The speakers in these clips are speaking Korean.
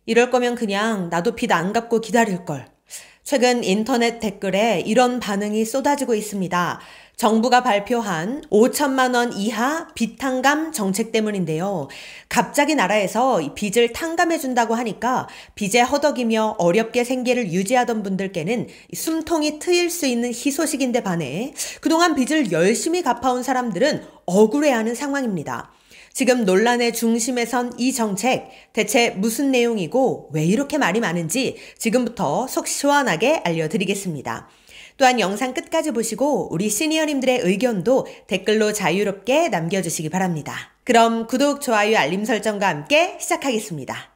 이럴 거면 그냥 나도 빚 안 갚고 기다릴걸. 최근 인터넷 댓글에 이런 반응이 쏟아지고 있습니다. 정부가 발표한 5천만 원 이하 빚 탕감 정책 때문인데요. 갑자기 나라에서 이 빚을 탕감해준다고 하니까 빚에 허덕이며 어렵게 생계를 유지하던 분들께는 숨통이 트일 수 있는 희소식인데 반해 그동안 빚을 열심히 갚아온 사람들은 억울해하는 상황입니다. 지금 논란의 중심에 선 이 정책, 대체 무슨 내용이고 왜 이렇게 말이 많은지 지금부터 속 시원하게 알려드리겠습니다. 또한 영상 끝까지 보시고 우리 시니어님들의 의견도 댓글로 자유롭게 남겨주시기 바랍니다. 그럼 구독, 좋아요, 알림 설정과 함께 시작하겠습니다.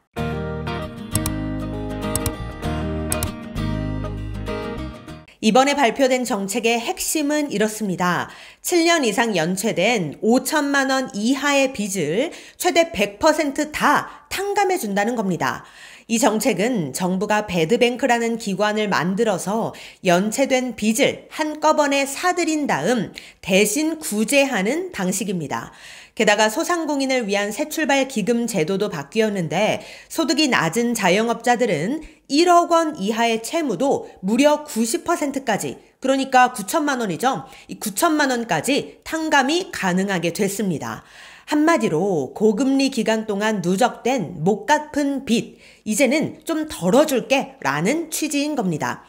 이번에 발표된 정책의 핵심은 이렇습니다. 7년 이상 연체된 5천만 원 이하의 빚을 최대 100%다 탕감해 준다는 겁니다. 이 정책은 정부가 배드뱅크라는 기관을 만들어서 연체된 빚을 한꺼번에 사들인 다음 대신 구제하는 방식입니다. 게다가 소상공인을 위한 새출발 기금 제도도 바뀌었는데 소득이 낮은 자영업자들은 1억 원 이하의 채무도 무려 90%까지, 그러니까 9천만 원이죠. 이 9천만 원까지 탕감이 가능하게 됐습니다. 한마디로 고금리 기간 동안 누적된 못 갚은 빚, 이제는 좀 덜어줄게 라는 취지인 겁니다.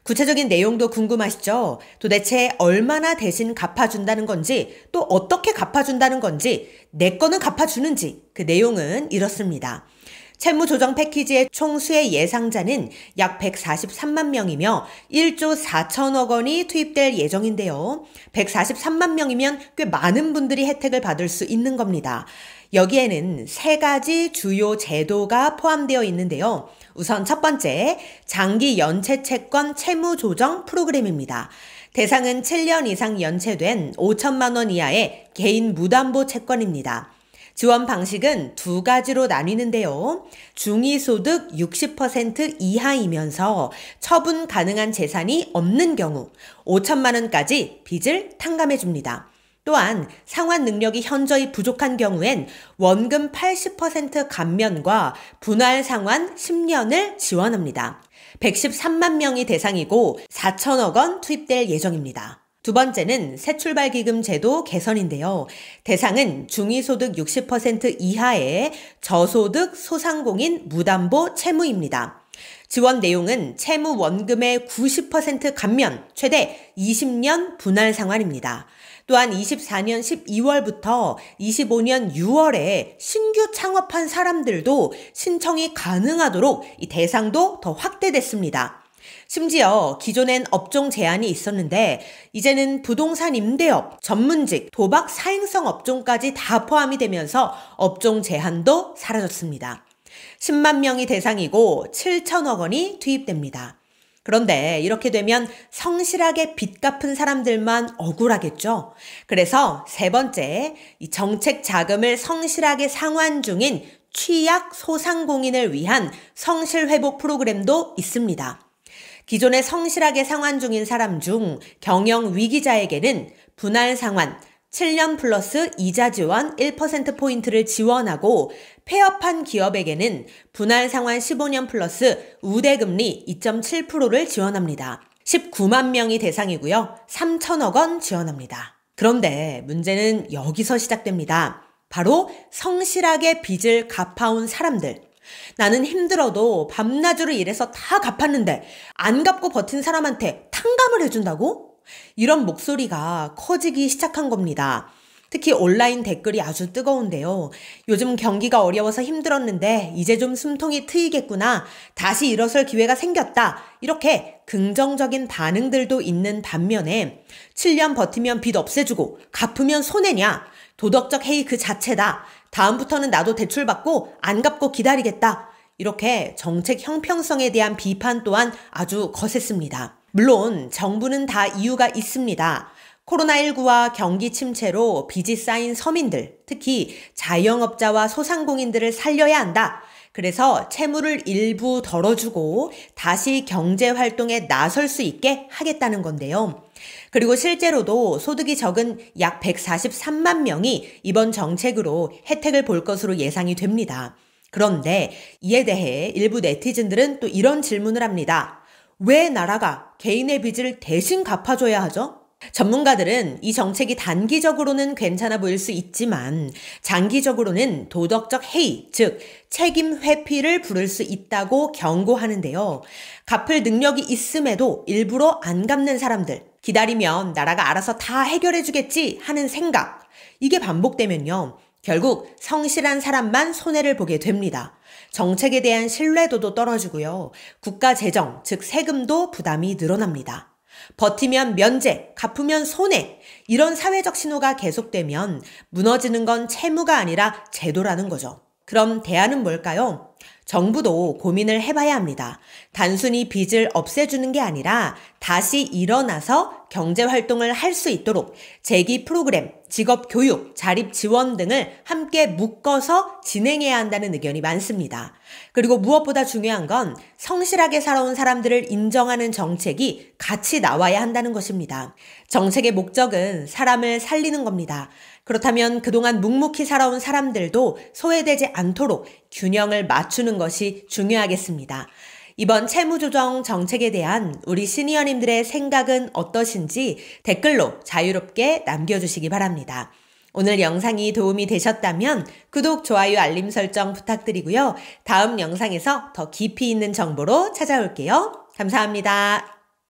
구체적인 내용도 궁금하시죠? 도대체 얼마나 대신 갚아준다는 건지, 또 어떻게 갚아준다는 건지, 내 거는 갚아주는지, 그 내용은 이렇습니다. 채무조정 패키지의 총 수혜 예상자는 약 143만 명이며 1조 4천억 원이 투입될 예정인데요. 143만 명이면 꽤 많은 분들이 혜택을 받을 수 있는 겁니다. 여기에는 세 가지 주요 제도가 포함되어 있는데요. 우선 첫 번째, 장기 연체 채권 채무 조정 프로그램입니다. 대상은 7년 이상 연체된 5천만 원 이하의 개인 무담보 채권입니다. 지원 방식은 두 가지로 나뉘는데요. 중위소득 60% 이하이면서 처분 가능한 재산이 없는 경우 5천만 원까지 빚을 탕감해 줍니다. 또한 상환 능력이 현저히 부족한 경우엔 원금 80% 감면과 분할 상환 10년을 지원합니다. 113만 명이 대상이고 4천억 원 투입될 예정입니다. 두 번째는 새출발기금 제도 개선인데요. 대상은 중위소득 60% 이하의 저소득 소상공인 무담보 채무입니다. 지원 내용은 채무 원금의 90% 감면, 최대 20년 분할 상환입니다. 또한 24년 12월부터 25년 6월에 신규 창업한 사람들도 신청이 가능하도록 이 대상도 더 확대됐습니다. 심지어 기존엔 업종 제한이 있었는데 이제는 부동산 임대업, 전문직, 도박 사행성 업종까지 다 포함이 되면서 업종 제한도 사라졌습니다. 10만 명이 대상이고 7천억 원이 투입됩니다. 그런데 이렇게 되면 성실하게 빚 갚은 사람들만 억울하겠죠. 그래서 세 번째, 이 정책 자금을 성실하게 상환 중인 취약 소상공인을 위한 성실회복 프로그램도 있습니다. 기존에 성실하게 상환 중인 사람 중 경영 위기자에게는 분할 상환, 7년 플러스 이자 지원 1%포인트를 지원하고 폐업한 기업에게는 분할 상환 15년 플러스 우대금리 2.7%를 지원합니다. 19만 명이 대상이고요. 3천억 원 지원합니다. 그런데 문제는 여기서 시작됩니다. 바로 성실하게 빚을 갚아온 사람들. 나는 힘들어도 밤낮으로 일해서 다 갚았는데 안 갚고 버틴 사람한테 탕감을 해준다고? 이런 목소리가 커지기 시작한 겁니다. 특히 온라인 댓글이 아주 뜨거운데요. 요즘 경기가 어려워서 힘들었는데 이제 좀 숨통이 트이겠구나. 다시 일어설 기회가 생겼다. 이렇게 긍정적인 반응들도 있는 반면에 7년 버티면 빚 없애주고 갚으면 손해냐? 도덕적 해이 그 자체다. 다음부터는 나도 대출받고 안 갚고 기다리겠다. 이렇게 정책 형평성에 대한 비판 또한 아주 거셌습니다. 물론 정부는 다 이유가 있습니다. 코로나19와 경기 침체로 빚이 쌓인 서민들, 특히 자영업자와 소상공인들을 살려야 한다. 그래서 채무를 일부 덜어주고 다시 경제활동에 나설 수 있게 하겠다는 건데요. 그리고 실제로도 소득이 적은 약 143만 명이 이번 정책으로 혜택을 볼 것으로 예상이 됩니다. 그런데 이에 대해 일부 네티즌들은 또 이런 질문을 합니다. 왜 나라가 개인의 빚을 대신 갚아줘야 하죠? 전문가들은 이 정책이 단기적으로는 괜찮아 보일 수 있지만 장기적으로는 도덕적 해이, 즉 책임 회피를 부를 수 있다고 경고하는데요. 갚을 능력이 있음에도 일부러 안 갚는 사람들, 기다리면 나라가 알아서 다 해결해 주겠지 하는 생각, 이게 반복되면요. 결국 성실한 사람만 손해를 보게 됩니다. 정책에 대한 신뢰도도 떨어지고요. 국가 재정, 즉 세금도 부담이 늘어납니다. 버티면 면제, 갚으면 손해. 이런 사회적 신호가 계속되면 무너지는 건 채무가 아니라 제도라는 거죠. 그럼 대안은 뭘까요? 정부도 고민을 해봐야 합니다. 단순히 빚을 없애주는 게 아니라 다시 일어나서 경제활동을 할 수 있도록 재기 프로그램, 직업 교육, 자립 지원 등을 함께 묶어서 진행해야 한다는 의견이 많습니다. 그리고 무엇보다 중요한 건 성실하게 살아온 사람들을 인정하는 정책이 같이 나와야 한다는 것입니다. 정책의 목적은 사람을 살리는 겁니다. 그렇다면 그동안 묵묵히 살아온 사람들도 소외되지 않도록 균형을 맞추는 것이 중요하겠습니다. 이번 채무조정 정책에 대한 우리 시니어님들의 생각은 어떠신지 댓글로 자유롭게 남겨주시기 바랍니다. 오늘 영상이 도움이 되셨다면 구독, 좋아요, 알림 설정 부탁드리고요. 다음 영상에서 더 깊이 있는 정보로 찾아올게요. 감사합니다.